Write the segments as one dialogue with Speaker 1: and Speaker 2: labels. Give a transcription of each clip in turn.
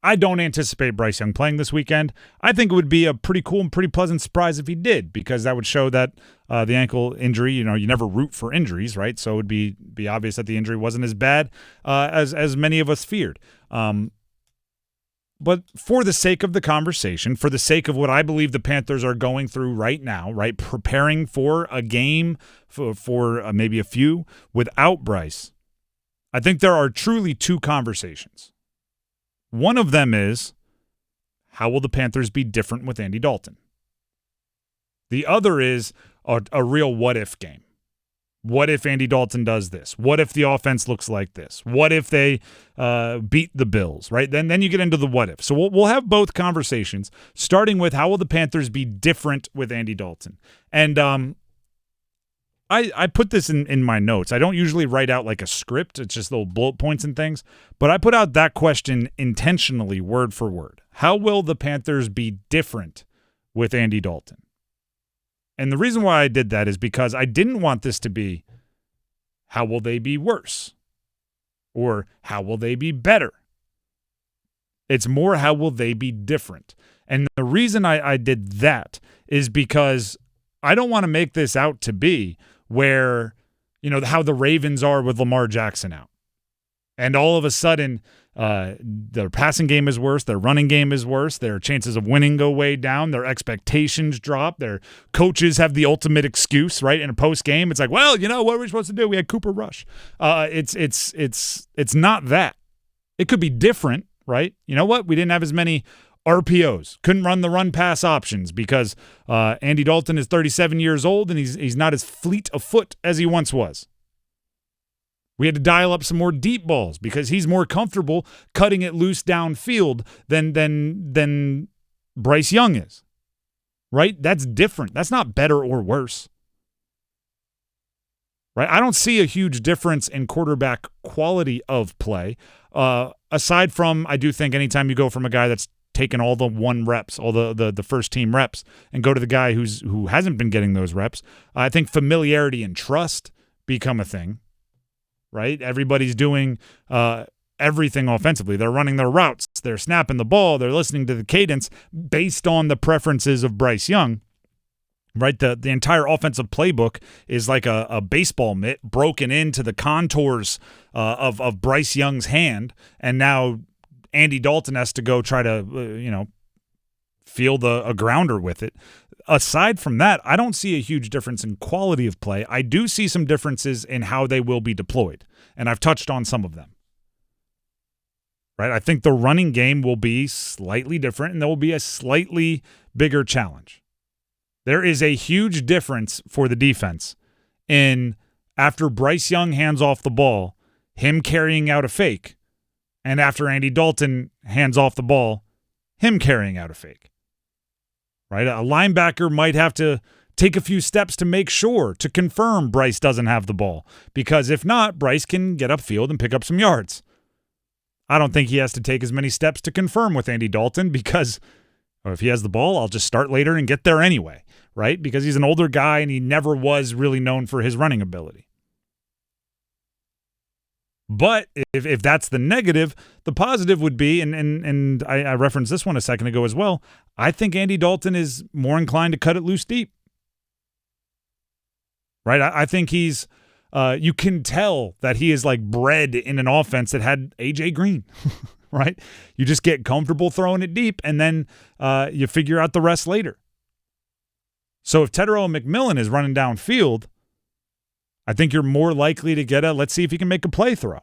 Speaker 1: I don't anticipate Bryce Young playing this weekend. I think it would be a pretty cool and pretty pleasant surprise if he did, because that would show that the ankle injury, you never root for injuries, right? So it would be obvious that the injury wasn't as bad as many of us feared. But for the sake of the conversation, for the sake of what I believe the Panthers are going through right now, right, preparing for a game, for maybe a few, without Bryce, I think there are truly two conversations. One of them is, how will the Panthers be different with Andy Dalton? The other is a real what-if game. What if Andy Dalton does this? What if the offense looks like this? What if they beat the Bills, right? Then you get into the what if. So we'll have both conversations, starting with how will the Panthers be different with Andy Dalton? And I put this in my notes. I don't usually write out like a script. It's just little bullet points and things. But I put out that question intentionally, word for word. How will the Panthers be different with Andy Dalton? And the reason why I did that is because I didn't want this to be, how will they be worse? Or how will they be better? It's more, how will they be different? And the reason I did that is because I don't want to make this out to be where, how the Ravens are with Lamar Jackson out. And all of a sudden, their passing game is worse, their running game is worse, their chances of winning go way down, their expectations drop, their coaches have the ultimate excuse, right? In a post game, it's like, well, what were we supposed to do? We had Cooper Rush. It's not that. It could be different, right? You know what? We didn't have as many RPOs, couldn't run the run-pass options because Andy Dalton is 37 years old and he's not as fleet of foot as he once was. We had to dial up some more deep balls because he's more comfortable cutting it loose downfield than Bryce Young is, right? That's different. That's not better or worse, right? I don't see a huge difference in quarterback quality of play, aside from I do think anytime you go from a guy that's taken all the one reps, all the first team reps, and go to the guy who hasn't been getting those reps, I think familiarity and trust become a thing. Right? Everybody's doing everything offensively. They're running their routes. They're snapping the ball. They're listening to the cadence based on the preferences of Bryce Young. Right? The entire offensive playbook is like a baseball mitt broken into the contours of Bryce Young's hand. And now Andy Dalton has to go try to, field a grounder with it. Aside from that, I don't see a huge difference in quality of play. I do see some differences in how they will be deployed, and I've touched on some of them. Right? I think the running game will be slightly different, and there will be a slightly bigger challenge. There is a huge difference for the defense in, after Bryce Young hands off the ball, him carrying out a fake, and after Andy Dalton hands off the ball, him carrying out a fake. Right? A linebacker might have to take a few steps to make sure, to confirm Bryce doesn't have the ball. Because if not, Bryce can get upfield and pick up some yards. I don't think he has to take as many steps to confirm with Andy Dalton because if he has the ball, I'll just start later and get there anyway. Right? Because he's an older guy and he never was really known for his running ability. But if that's the negative, the positive would be, and I referenced this one a second ago as well, I think Andy Dalton is more inclined to cut it loose deep. Right? I think he's, you can tell that he is like bred in an offense that had A.J. Green, right? You just get comfortable throwing it deep, and then you figure out the rest later. So if Fritterer McMillan is running downfield, I think you're more likely to get let's see if he can make a play throw.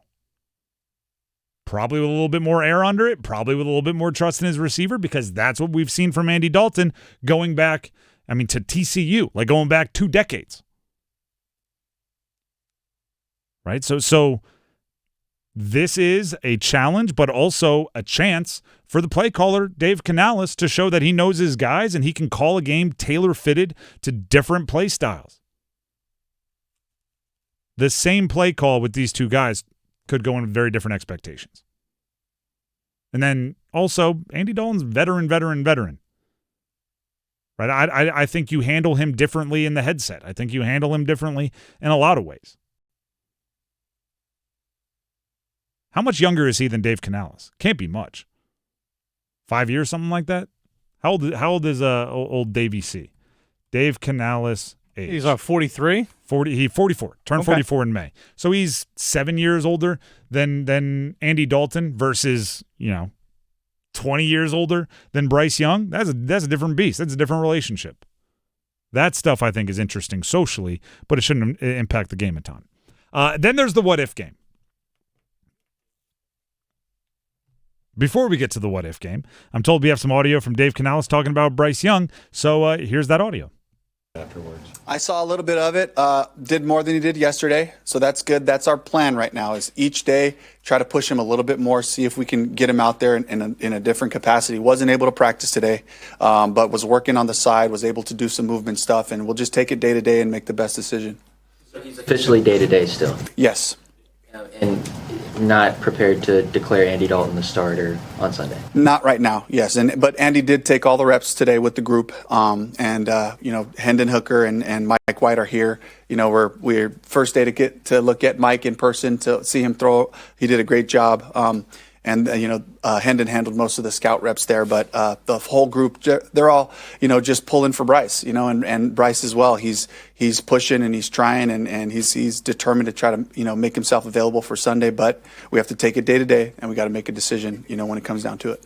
Speaker 1: Probably with a little bit more air under it, probably with a little bit more trust in his receiver, because that's what we've seen from Andy Dalton going back, to TCU, like going back 2 decades. Right? So this is a challenge, but also a chance for the play caller, Dave Canales, to show that he knows his guys and he can call a game tailor-fitted to different play styles. The same play call with these two guys could go in with very different expectations. And then also, Andy Dalton's veteran. Right? I think you handle him differently in the headset. I think you handle him differently in a lot of ways. How much younger is he than Dave Canales? Can't be much. 5 years, something like that. How old is old Davey C? Dave Canales age.
Speaker 2: He's 43?
Speaker 1: 44. Turned 44 in May. So he's 7 years older than Andy Dalton versus, 20 years older than Bryce Young. That's a different beast. That's a different relationship. That stuff I think is interesting socially, but it shouldn't impact the game a ton. Then there's the what if game. Before we get to the what if game, I'm told we have some audio from Dave Canales talking about Bryce Young. So here's that audio.
Speaker 3: Afterwards, I saw a little bit of it. Did more than he did yesterday, so that's good. That's our plan right now. Is each day try to push him a little bit more, see if we can get him out there in a different capacity. Wasn't able to practice today, but was working on the side. Was able to do some movement stuff, and we'll just take it day to day and make the best decision.
Speaker 4: So he's officially day to day still.
Speaker 3: Yes.
Speaker 4: And not prepared to declare Andy Dalton the starter on Sunday.
Speaker 3: Not right now, yes. But Andy did take all the reps today with the group. Hendon Hooker and Mike White are here. We're first day to get to look at Mike in person to see him throw. He did a great job. Hendon handled most of the scout reps there, but the whole group, they're all, just pulling for Bryce, and Bryce as well. He's pushing and he's trying and he's determined to try to, make himself available for Sunday, but we have to take it day to day and we got to make a decision, when it comes down to it.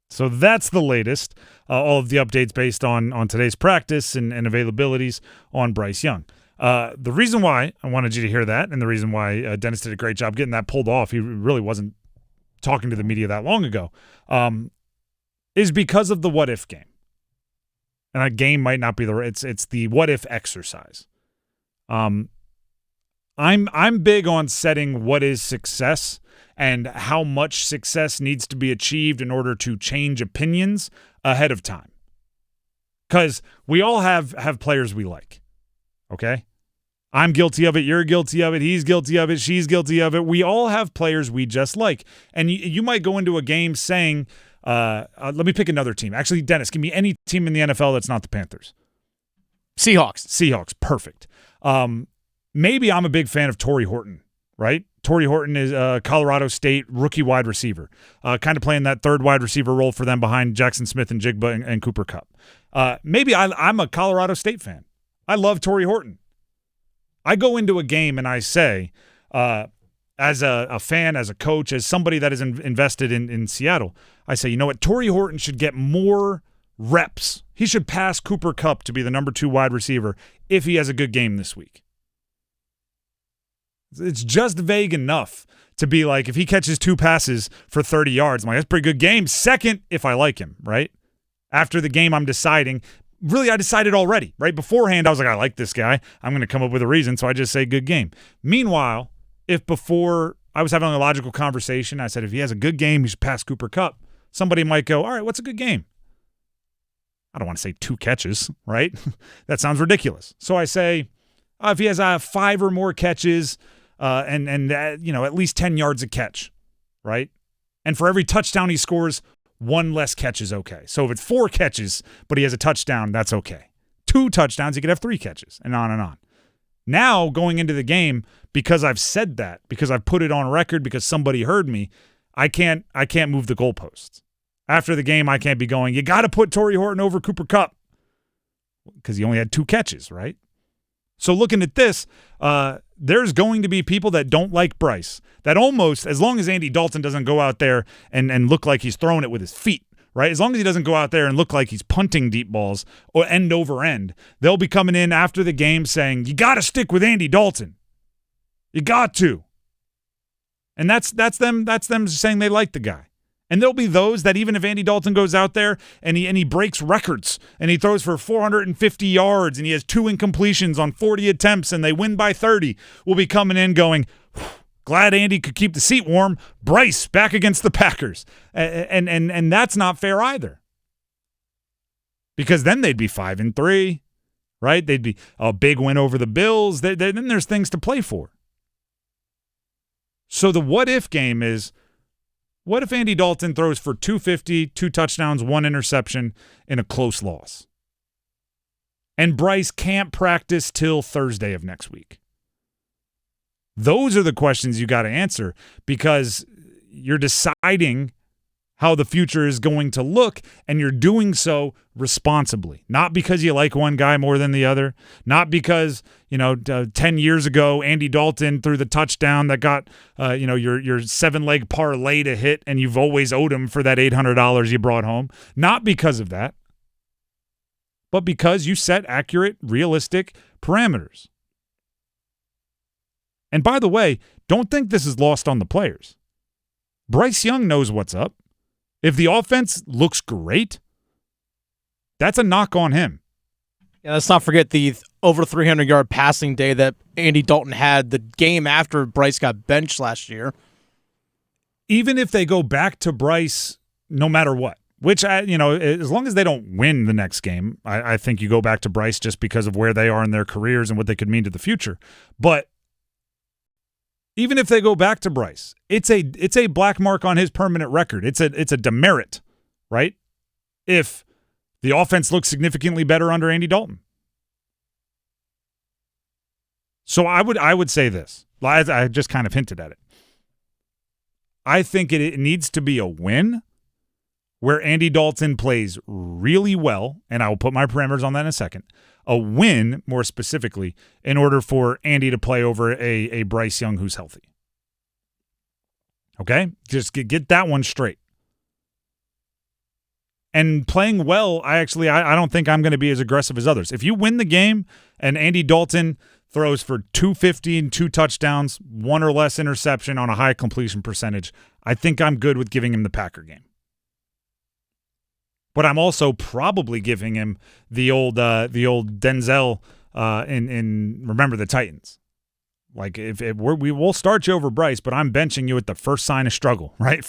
Speaker 1: So that's the latest, all of the updates based on today's practice and availabilities on Bryce Young. The reason why I wanted you to hear that and the reason why Dennis did a great job getting that pulled off, he really wasn't talking to the media that long ago, is because of the what-if game. And a game might not be it's the what-if exercise. I'm big on setting what is success and how much success needs to be achieved in order to change opinions ahead of time. Because we all have players we like, okay? I'm guilty of it. You're guilty of it. He's guilty of it. She's guilty of it. We all have players we just like. And you might go into a game saying, let me pick another team. Actually, Dennis, give me any team in the NFL that's not the Panthers. Seahawks. Perfect. Maybe I'm a big fan of Torrey Horton, right? Torrey Horton is a Colorado State rookie wide receiver, kind of playing that third wide receiver role for them behind Jackson Smith and Jigba and Cooper Kupp. Maybe I'm a Colorado State fan. I love Torrey Horton. I go into a game and I say, as a fan, as a coach, as somebody that is invested in Seattle, I say, you know what? Torrey Horton should get more reps. He should pass Cooper Kupp to be the number 2 wide receiver if he has a good game this week. It's just vague enough to be like, if he catches 2 passes for 30 yards, I'm like, that's a pretty good game. Second, if I like him, right? After the game, I'm deciding. Really, I decided already, right? Beforehand, I was like, I like this guy. I'm going to come up with a reason, so I just say good game. Meanwhile, if before I was having a logical conversation, I said, if he has a good game, he should pass Cooper Kupp, somebody might go, all right, what's a good game? I don't want to say 2 catches, right? That sounds ridiculous. So I say, if he has 5 or more catches and at least 10 yards a catch, right? And for every touchdown he scores, 1 less catch is okay. So if it's 4 catches, but he has a touchdown, that's okay. 2 touchdowns, he could have 3 catches, and on and on. Now, going into the game, because I've said that, because I've put it on record, because somebody heard me, I can't move the goalposts. After the game, I can't be going, you got to put Torrey Horton over Cooper Kupp, because he only had 2 catches, right? So looking at this, there's going to be people that don't like Bryce, that almost, as long as Andy Dalton doesn't go out there and look like he's throwing it with his feet, right? As long as he doesn't go out there and look like he's punting deep balls or end over end, they'll be coming in after the game saying, you got to stick with Andy Dalton. You got to. And that's them saying they like the guy. And there'll be those that even if Andy Dalton goes out there and he breaks records and he throws for 450 yards and he has 2 incompletions on 40 attempts and they win by 30, will be coming in going, glad Andy could keep the seat warm. Bryce back against the Packers. And that's not fair either. Because then they'd be 5-3, right? They'd be a big win over the Bills. Then there's things to play for. So the what-if game is, what if Andy Dalton throws for 250, 2 touchdowns, 1 interception in a close loss? And Bryce can't practice till Thursday of next week. Those are the questions you got to answer because you're deciding how the future is going to look, and you're doing so responsibly. Not because you like one guy more than the other, not because, 10 years ago, Andy Dalton threw the touchdown that got, your 7-leg parlay to hit, and you've always owed him for that $800 you brought home. Not because of that, but because you set accurate, realistic parameters. And by the way, don't think this is lost on the players. Bryce Young knows what's up. If the offense looks great, that's a knock on him.
Speaker 2: Yeah, let's not forget the over 300-yard passing day that Andy Dalton had the game after Bryce got benched last year.
Speaker 1: Even if they go back to Bryce, no matter what, which, as long as they don't win the next game, I think you go back to Bryce just because of where they are in their careers and what they could mean to the future. But even if they go back to Bryce, it's a black mark on his permanent record. It's a demerit, right? If the offense looks significantly better under Andy Dalton. So I would say this. I just kind of hinted at it. I think it needs to be a win where Andy Dalton plays really well, and I will put my parameters on that in a second. A win, more specifically, in order for Andy to play over a Bryce Young who's healthy. Okay? Just get that one straight. And playing well, I don't think I'm going to be as aggressive as others. If you win the game and Andy Dalton throws for 250 and 2 touchdowns, 1 or less interception on a high completion percentage, I think I'm good with giving him the Packer game. But I'm also probably giving him the old Denzel in Remember the Titans. Like we will start you over Bryce, but I'm benching you at the first sign of struggle, right?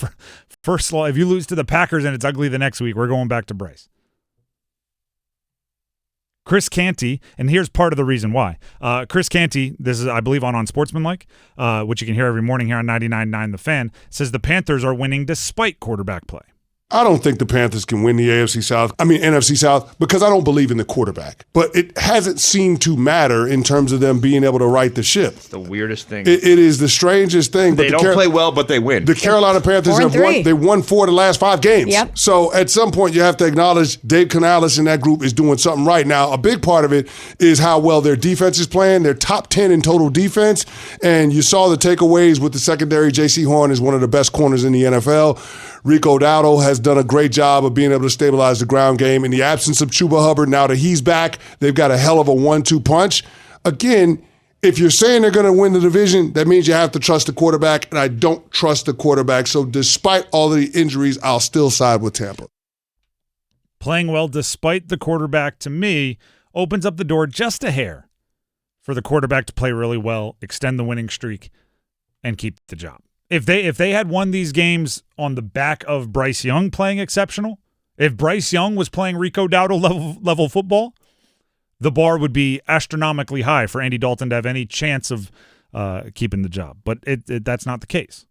Speaker 1: First, if you lose to the Packers and it's ugly the next week, we're going back to Bryce. Chris Canty, and here's part of the reason why. Chris Canty, this is, I believe, on Sportsmanlike, which you can hear every morning here on 99.9 The Fan, says the Panthers are winning despite quarterback play.
Speaker 5: I don't think the Panthers can win the NFC South, because I don't believe in the quarterback. But it hasn't seemed to matter in terms of them being able to right the ship.
Speaker 6: It's the weirdest thing.
Speaker 5: It is the strangest thing.
Speaker 6: They don't play well, but they win.
Speaker 5: The Carolina Panthers they won 4 of the last 5 games.
Speaker 7: Yep.
Speaker 5: So at some point you have to acknowledge Dave Canales and that group is doing something right. Now, a big part of it is how well their defense is playing. They're top 10 in total defense. And you saw the takeaways with the secondary. J.C. Horn is one of the best corners in the NFL. Rico Dowdle has done a great job of being able to stabilize the ground game. In the absence of Chuba Hubbard, now that he's back, they've got a hell of a 1-2 punch. Again, if you're saying they're going to win the division, that means you have to trust the quarterback, and I don't trust the quarterback. So despite all of the injuries, I'll still side with Tampa.
Speaker 1: Playing well despite the quarterback, to me, opens up the door just a hair for the quarterback to play really well, extend the winning streak, and keep the job. If they had won these games on the back of Bryce Young playing exceptional, if Bryce Young was playing Rico Dowdle level football, the bar would be astronomically high for Andy Dalton to have any chance of keeping the job. But that's not the case.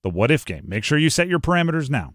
Speaker 1: The what-if game. Make sure you set your parameters now.